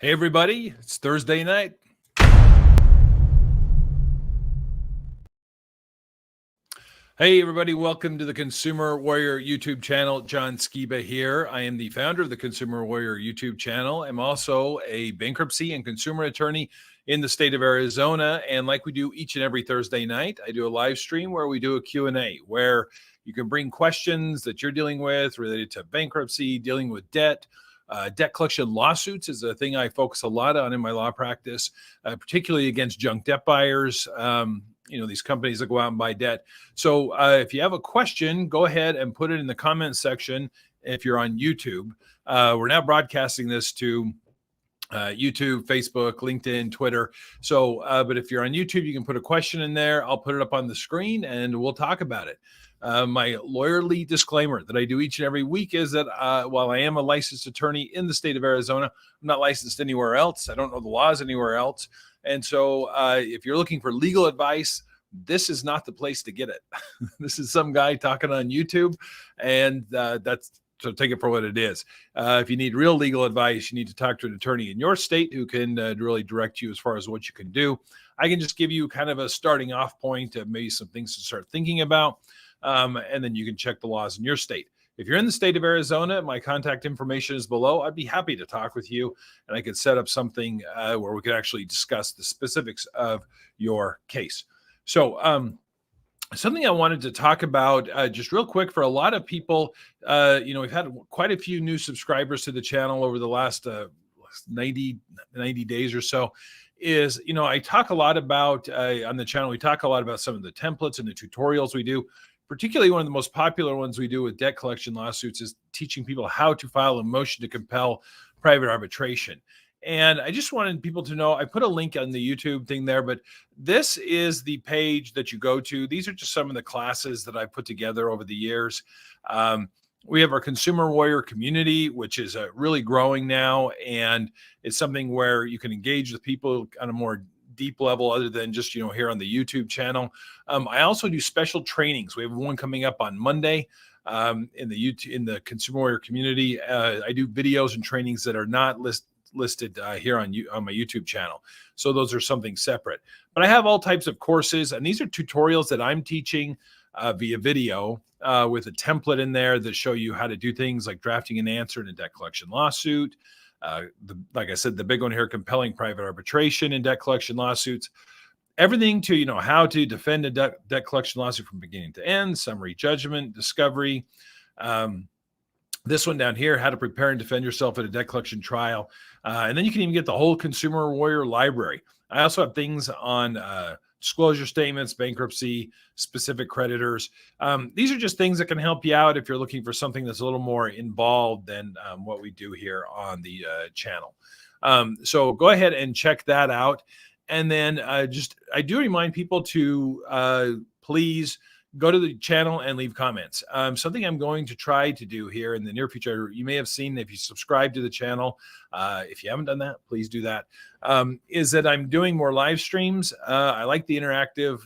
Hey, everybody, it's Thursday night. Hey, everybody, welcome to the Consumer Warrior YouTube channel. John Skiba here. I am the founder of the Consumer Warrior YouTube channel. I'm also a bankruptcy and consumer attorney in the state of Arizona. And like we do each and every Thursday night, I do a live stream where we do a Q&A where you can bring questions that you're dealing with related to bankruptcy, dealing with debt. Debt collection lawsuits is a thing I focus a lot on in my law practice, particularly against junk debt buyers. These companies that go out and buy debt. So if you have a question, go ahead and put it in the comments section. If you're on YouTube, we're now broadcasting this to YouTube, Facebook, LinkedIn, Twitter. So, but if you're on YouTube, you can put a question in there. I'll put it up on the screen and we'll talk about it. My lawyerly disclaimer that I do each and every week is that while I am a licensed attorney in the state of Arizona, I'm not licensed anywhere else. I don't know the laws anywhere else. And so if you're looking for legal advice, this is not the place to get it. This is some guy talking on YouTube, and so take it for what it is. If you need real legal advice, you need to talk to an attorney in your state who can really direct you as far as what you can do. I can just give you kind of a starting off point of maybe some things to start thinking about, and then you can check the laws in your state. If you're in the state of Arizona, my contact information is below. I'd be happy to talk with you, and I could set up something where we could actually discuss the specifics of your case. So something I wanted to talk about just real quick for a lot of people, we've had quite a few new subscribers to the channel over the last 90 days or so, is, I talk a lot about on the channel, we talk a lot about some of the templates and the tutorials we do. Particularly one of the most popular ones we do with debt collection lawsuits is teaching people how to file a motion to compel private arbitration. And I just wanted people to know, I put a link on the YouTube thing there, but this is the page that you go to. These are just some of the classes that I put together over the years. We have our Consumer Warrior community, which is really growing now. And it's something where you can engage with people on a more deep level other than just, here on the YouTube channel. I also do special trainings. We have one coming up on Monday in the Consumer Warrior community. I do videos and trainings that are not listed here on my YouTube channel. So those are something separate. But I have all types of courses, and these are tutorials that I'm teaching via video with a template in there that show you how to do things like drafting an answer in a debt collection lawsuit. Like I said, the big one here, compelling private arbitration in debt collection lawsuits. Everything to, how to defend a debt collection lawsuit from beginning to end, summary judgment, discovery. This one down here, how to prepare and defend yourself at a debt collection trial. And then you can even get the whole Consumer Warrior library. I also have things on disclosure statements, bankruptcy, specific creditors. These are just things that can help you out if you're looking for something that's a little more involved than what we do here on the channel. So go ahead and check that out. And then I do remind people to please go to the channel and leave comments. Something I'm going to try to do here in the near future, you may have seen if you subscribe to the channel, if you haven't done that, please do that, is that I'm doing more live streams. I like the interactive,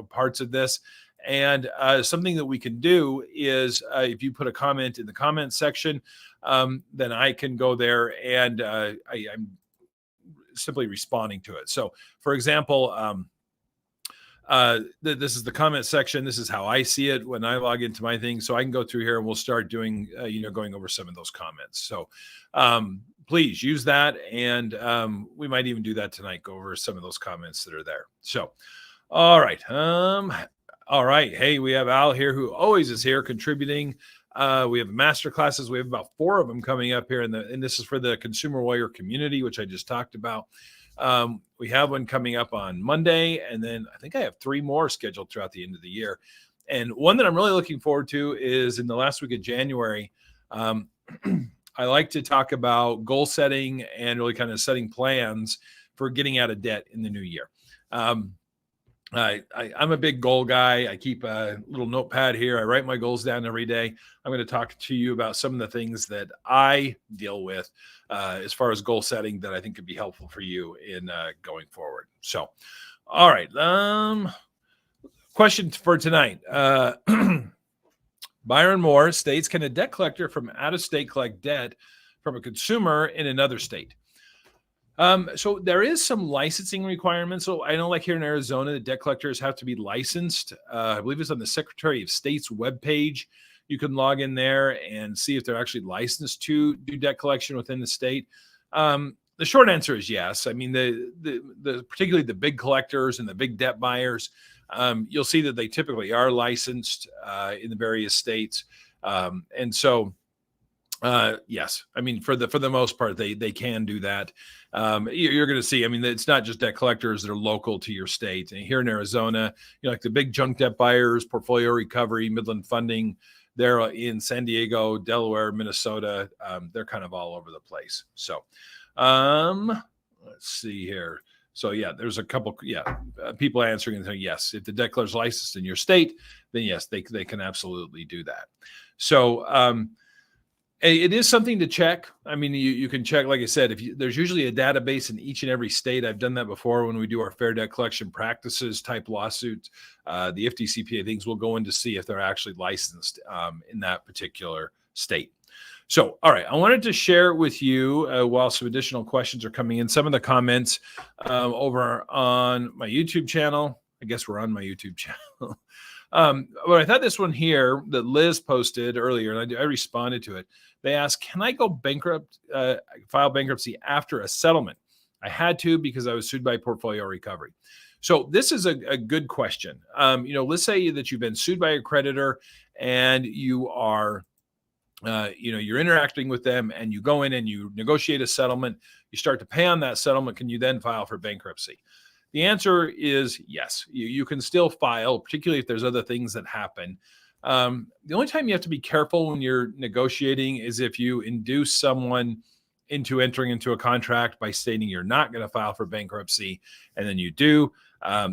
parts of this. And something that we can do is if you put a comment in the comment section, then I can go there and I'm simply responding to it. So for example, this is the comment section. This is how I see it when I log into my thing. So I can go through here and we'll start doing, going over some of those comments. So please use that. And we might even do that tonight, go over some of those comments that are there. So, all right. All right. Hey, we have Al here who always is here contributing. We have master classes. We have about 4 of them coming up here. And this is for the Consumer Warrior community, which I just talked about. We have one coming up on Monday, and then I think I have 3 more scheduled throughout the end of the year. And one that I'm really looking forward to is in the last week of January. I like to talk about goal setting and really kind of setting plans for getting out of debt in the new year. I'm a big goal guy. I keep a little notepad here. I write my goals down every day. I'm going to talk to you about some of the things that I deal with as far as goal setting that I think could be helpful for you in going forward. So, all right. Question for tonight. Byron Moore states, can a debt collector from out of state collect debt from a consumer in another state? So there is some licensing requirements. So I know, like here in Arizona, the debt collectors have to be licensed. I believe it's on the Secretary of State's webpage. You can log in there and see if they're actually licensed to do debt collection within the state. The short answer is yes. I mean, the particularly the big collectors and the big debt buyers, you'll see that they typically are licensed in the various states, and so. Yes, I mean for the most part they can do that. You're going to see. I mean, it's not just debt collectors that are local to your state. And here in Arizona, like the big junk debt buyers, Portfolio Recovery, Midland Funding, they're in San Diego, Delaware, Minnesota. They're kind of all over the place. So, let's see here. So yeah, there's a couple. Yeah, people answering and saying yes. If the debt collector's licensed in your state, then yes, they can absolutely do that. So. It is something to check. I mean, you can check, like I said, there's usually a database in each and every state. I've done that before when we do our fair debt collection practices type lawsuits. The FDCPA things will go in to see if they're actually licensed in that particular state. So, all right, I wanted to share with you while some additional questions are coming in, some of the comments over on my YouTube channel. I guess we're on my YouTube channel. But I thought this one here that Liz posted earlier, and I responded to it. They asked, can I go bankrupt, file bankruptcy after a settlement? I had to because I was sued by Portfolio Recovery. So this is a good question. Let's say that you've been sued by a creditor and you are, you're interacting with them and you go in and you negotiate a settlement. You start to pay on that settlement. Can you then file for bankruptcy? The answer is yes. You can still file, particularly if there's other things that happen. The only time you have to be careful when you're negotiating is if you induce someone into entering into a contract by stating you're not going to file for bankruptcy, and then you do.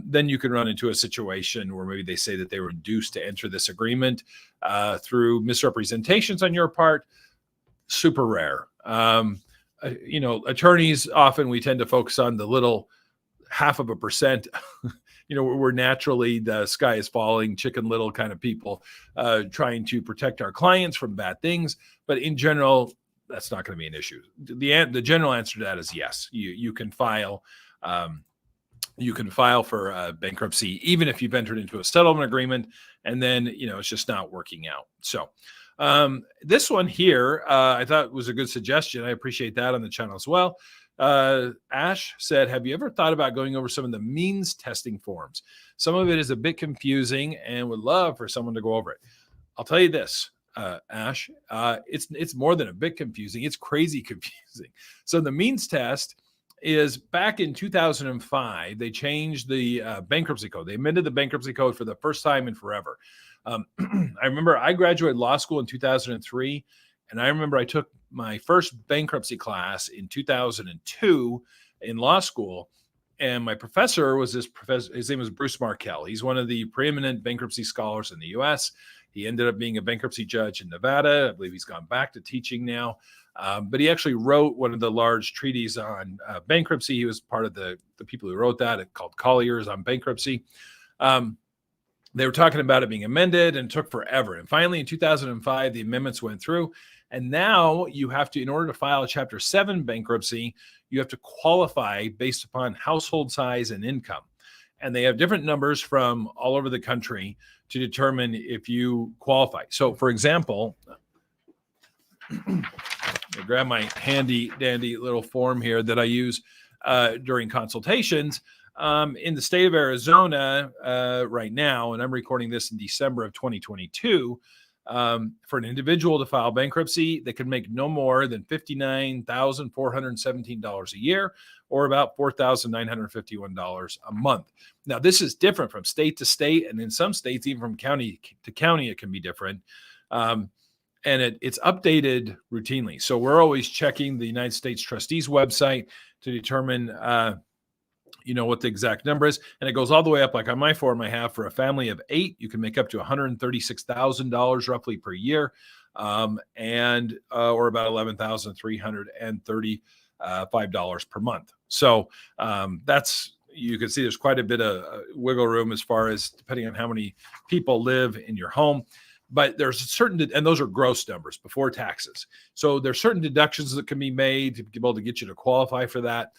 Then you can run into a situation where maybe they say that they were induced to enter this agreement through misrepresentations on your part. Super rare. Attorneys often we tend to focus on the little 0.5%. We're naturally the sky is falling, chicken little kind of people, trying to protect our clients from bad things. But in general, that's not going to be an issue. The general answer to that is yes. You can file. You can file for bankruptcy even if you've entered into a settlement agreement, and then it's just not working out. So this one here, I thought was a good suggestion. I appreciate that on the channel as well. Ash said, have you ever thought about going over some of the means testing forms? Some of it is a bit confusing and would love for someone to go over it. I'll tell you this, Ash, it's more than a bit confusing. It's crazy confusing. So the means test is back in 2005, they changed the bankruptcy code. They amended the bankruptcy code for the first time in forever. I remember I graduated law school in 2003, and I remember I took my first bankruptcy class in 2002 in law school. And my professor was his name was Bruce Markell. He's one of the preeminent bankruptcy scholars in the US. He ended up being a bankruptcy judge in Nevada. I believe he's gone back to teaching now. But he actually wrote one of the large treatises on bankruptcy. He was part of the people who wrote that, called Collier's on bankruptcy. They were talking about it being amended and took forever. And finally, in 2005, the amendments went through. And now you have to, in order to file a Chapter 7 bankruptcy, you have to qualify based upon household size and income. And they have different numbers from all over the country to determine if you qualify. So, for example, I grab my handy dandy little form here that I use during consultations. In the state of Arizona right now, and I'm recording this in December of 2022, for an individual to file bankruptcy, they could make no more than $59,417 a year, or about $4,951 a month. Now, this is different from state to state, and in some states, even from county to county, it can be different. And it's updated routinely. So we're always checking the United States Trustees website to determine what the exact number is. And it goes all the way up. Like on my form I have, for a family of 8, you can make up to $136,000 roughly per year, or about $11,335 per month. So you can see there's quite a bit of wiggle room as far as depending on how many people live in your home. but there's certain, and those are gross numbers before taxes. So there's certain deductions that can be made to be able to get you to qualify for that.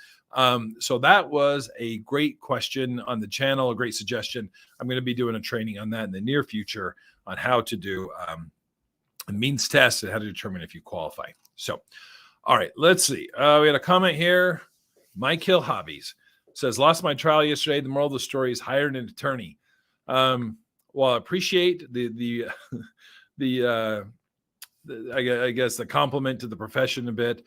So that was a great question on the channel, a great suggestion. I'm going to be doing a training on that in the near future on how to do a means test and how to determine if you qualify. So, all right, let's see. We had a comment here. My Kill Hobbies says, lost my trial yesterday. The moral of the story is hired an attorney. Well, I appreciate the I guess the compliment to the profession a bit.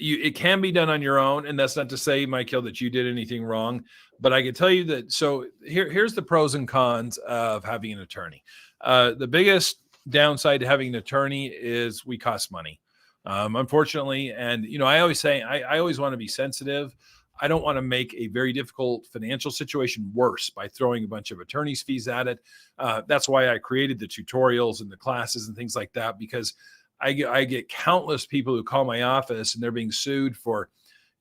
It can be done on your own, and that's not to say, Michael, that you did anything wrong, but I can tell you that. So here's the pros and cons of having an attorney. The biggest downside to having an attorney is we cost money, unfortunately. And I always say I always want to be sensitive. I don't want to make a very difficult financial situation worse by throwing a bunch of attorney's fees at it. That's why I created the tutorials and the classes and things like that, because I get countless people who call my office and they're being sued for,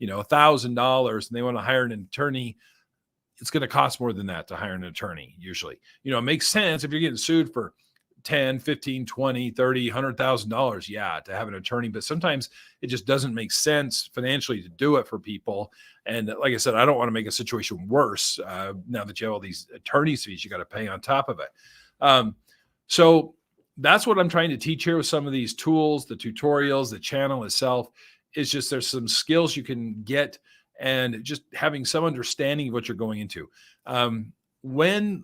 $1,000, and they want to hire an attorney. It's going to cost more than that to hire an attorney. Usually, it makes sense if you're getting sued for 10, 15, 20, 30, $100,000. Yeah, to have an attorney, but sometimes it just doesn't make sense financially to do it for people. And like I said, I don't want to make a situation worse now that you have all these attorney's fees you got to pay on top of it. So that's what I'm trying to teach here with some of these tools, the tutorials, the channel itself. Is just there's some skills you can get, and just having some understanding of what you're going into. When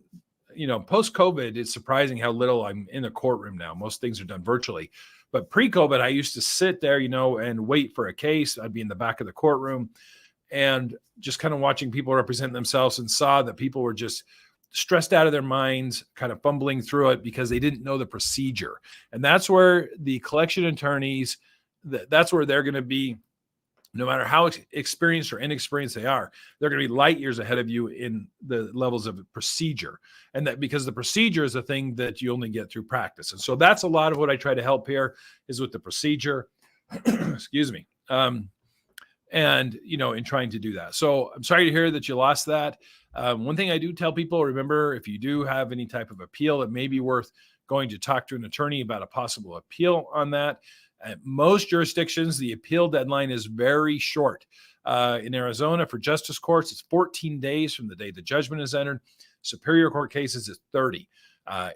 post-COVID, it's surprising how little I'm in a courtroom now. Most things are done virtually. But pre-COVID, I used to sit there, and wait for a case. I'd be in the back of the courtroom and just kind of watching people represent themselves, and saw that people were just stressed out of their minds, kind of fumbling through it because they didn't know the procedure. And that's where the collection attorneys, that's where they're going to be. No matter how experienced or inexperienced they are, they're going to be light years ahead of you in the levels of procedure. And that because the procedure is a thing that you only get through practice. And so that's a lot of what I try to help here is with the procedure, excuse me. In trying to do that. So I'm sorry to hear that you lost that. One thing I do tell people, remember, if you do have any type of appeal, it may be worth going to talk to an attorney about a possible appeal on that. At most jurisdictions, the appeal deadline is very short. In Arizona, for justice courts, it's 14 days from the day the judgment is entered. Superior court cases is 30.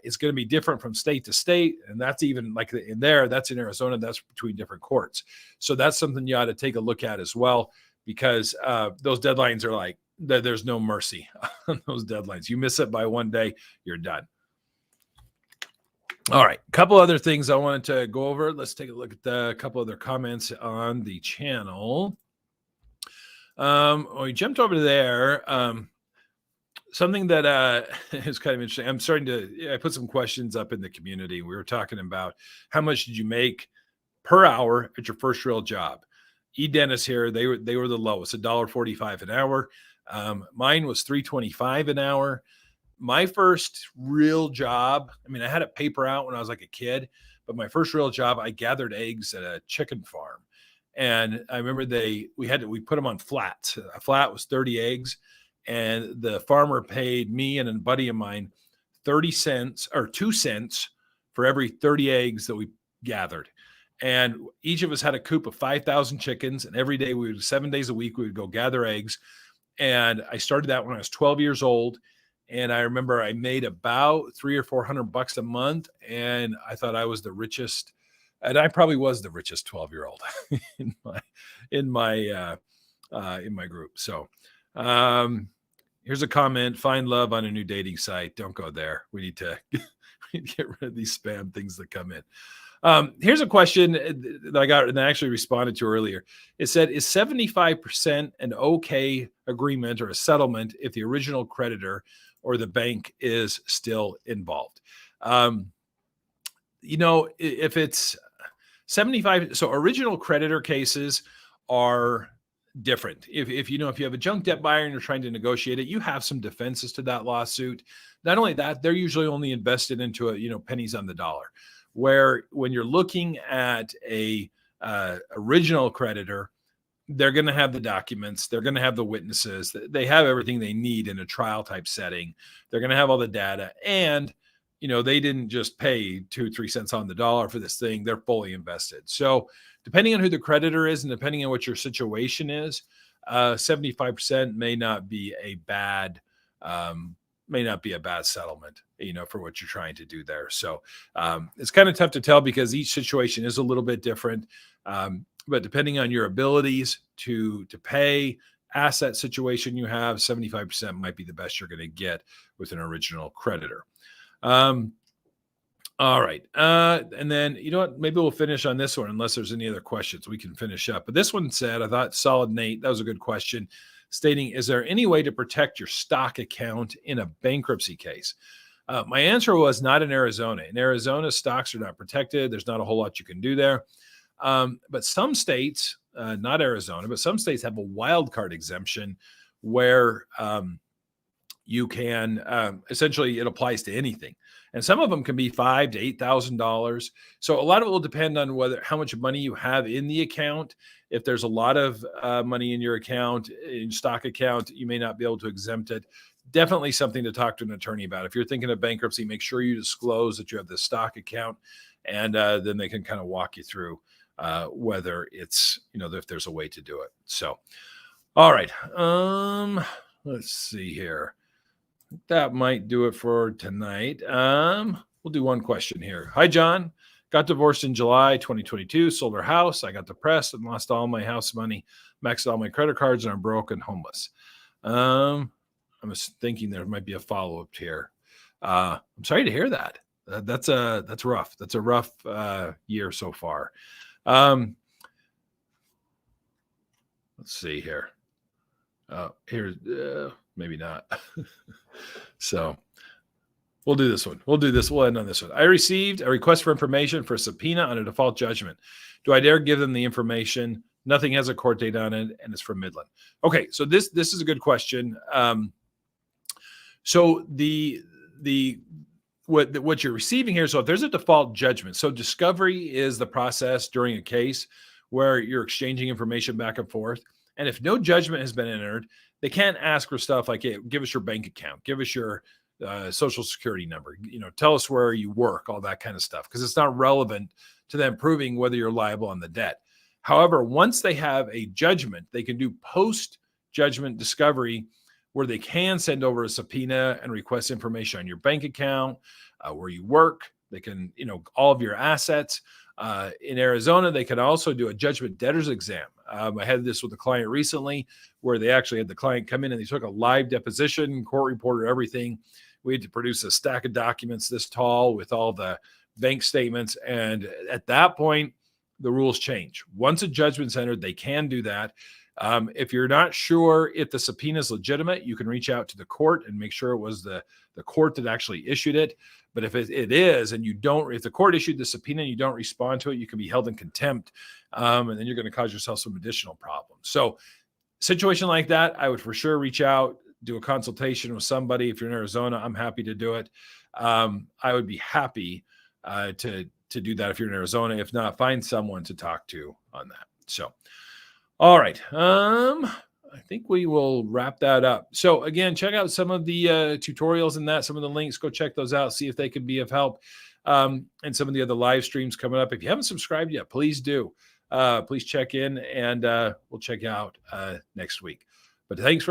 It's going to be different from state to state. And that's even like in there, that's in Arizona, that's between different courts. So that's something you ought to take a look at as well, because those deadlines are like, there's no mercy on those deadlines. You miss it by one day, you're done. All right, a couple other things I wanted to go over. Let's take a look at a couple other comments on the channel. We jumped over to there. Something that is kind of interesting. I put some questions up in the community. We were talking about how much did you make per hour at your first real job? E-Dennis here, they were the lowest, $1.45 an hour. Mine was $3.25 an hour. My first real job, I had it paper out when I was like a kid, but my first real job, I gathered eggs at a chicken farm. And I remember we put them on flats. A flat was 30 eggs. And the farmer paid me and a buddy of mine 30 cents or 2 cents for every 30 eggs that we gathered. And each of us had a coop of 5,000 chickens. And every day 7 days a week, we would go gather eggs. And I started that when I was 12 years old. And I remember I made about $300 or $400 a month. And I thought I was the richest. And I probably was the richest 12-year-old in my group. So here's a comment: find love on a new dating site. Don't go there. We need to get rid of these spam things that come in. Here's a question that I got and I actually responded to earlier. It said, is 75% an okay agreement or a settlement if the original creditor or the bank is still involved? If it's 75, so original creditor cases are different. If you have a junk debt buyer and you're trying to negotiate it, you have some defenses to that lawsuit. Not only that, they're usually only invested into pennies on the dollar. Where when you're looking at a original creditor, they're going to have the documents, they're going to have the witnesses, they have everything they need in a trial type setting. They're going to have all the data, and they didn't just pay 2 3 cents on the dollar for this thing. They're fully invested. So depending on who the creditor is and depending on what your situation is, 75% may not be a bad settlement, for what you're trying to do there. So it's kind of tough to tell because each situation is a little bit different. But depending on your abilities to pay, asset situation you have, 75% might be the best you're going to get with an original creditor. All right. And then, you know what? Maybe we'll finish on this one unless there's any other questions. We can finish up. But this one said, I thought, solid, Nate. That was a good question. Stating, is there any way to protect your stock account in a bankruptcy case? My answer was not in Arizona. In Arizona, stocks are not protected. There's not a whole lot you can do there. But some states, not Arizona, but some states have a wild card exemption where you can essentially, it applies to anything. And some of them can be $5,000 to $8,000. So a lot of it will depend on how much money you have in the account. If there's a lot of money in your account, in stock account, you may not be able to exempt it. Definitely something to talk to an attorney about. If you're thinking of bankruptcy, make sure you disclose that you have the stock account, and then they can kind of walk you through whether it's, if there's a way to do it. So, all right. Let's see here. That might do it for tonight. We'll do one question here. Hi, John. Got divorced in July 2022, sold our house. I got depressed and lost all my house money, maxed all my credit cards, and I'm broke and homeless. I'm just thinking there might be a follow-up here. I'm sorry to hear that. That's rough. That's a rough year so far. Let's see here. Here's maybe not. So we'll do this one. We'll end on this one. I received a request for information for a subpoena on a default judgment. Do I dare give them the information? Nothing has a court date on it, and it's from Midland. Okay, so this is a good question. So what you're receiving here, so if there's a default judgment, so discovery is the process during a case where you're exchanging information back and forth. And if no judgment has been entered, they can't ask for stuff like, hey, give us your bank account, give us your social security number, tell us where you work, all that kind of stuff, because it's not relevant to them proving whether you're liable on the debt. However, once they have a judgment, they can do post-judgment discovery where they can send over a subpoena and request information on your bank account, where you work. They can, all of your assets. In Arizona, they can also do a judgment debtors exam. I had this with a client recently where they actually had the client come in and they took a live deposition, court reporter, everything. We had to produce a stack of documents this tall with all the bank statements. And at that point, the rules change. Once a judgment's entered, they can do that. If you're not sure if the subpoena is legitimate, you can reach out to the court and make sure it was the court that actually issued it. But if it is, and if the court issued the subpoena and you don't respond to it, you can be held in contempt. And then you're going to cause yourself some additional problems. So situation like that, I would for sure reach out, do a consultation with somebody. If you're in Arizona, I'm happy to do it. I would be happy to do that if you're in Arizona. If not, find someone to talk to on that. So, all right. I think we will wrap that up. So again, check out some of the tutorials and some of the links. Go check those out. See if they can be of help. And some of the other live streams coming up. If you haven't subscribed yet, please do. Please check in, and we'll check out next week. But thanks for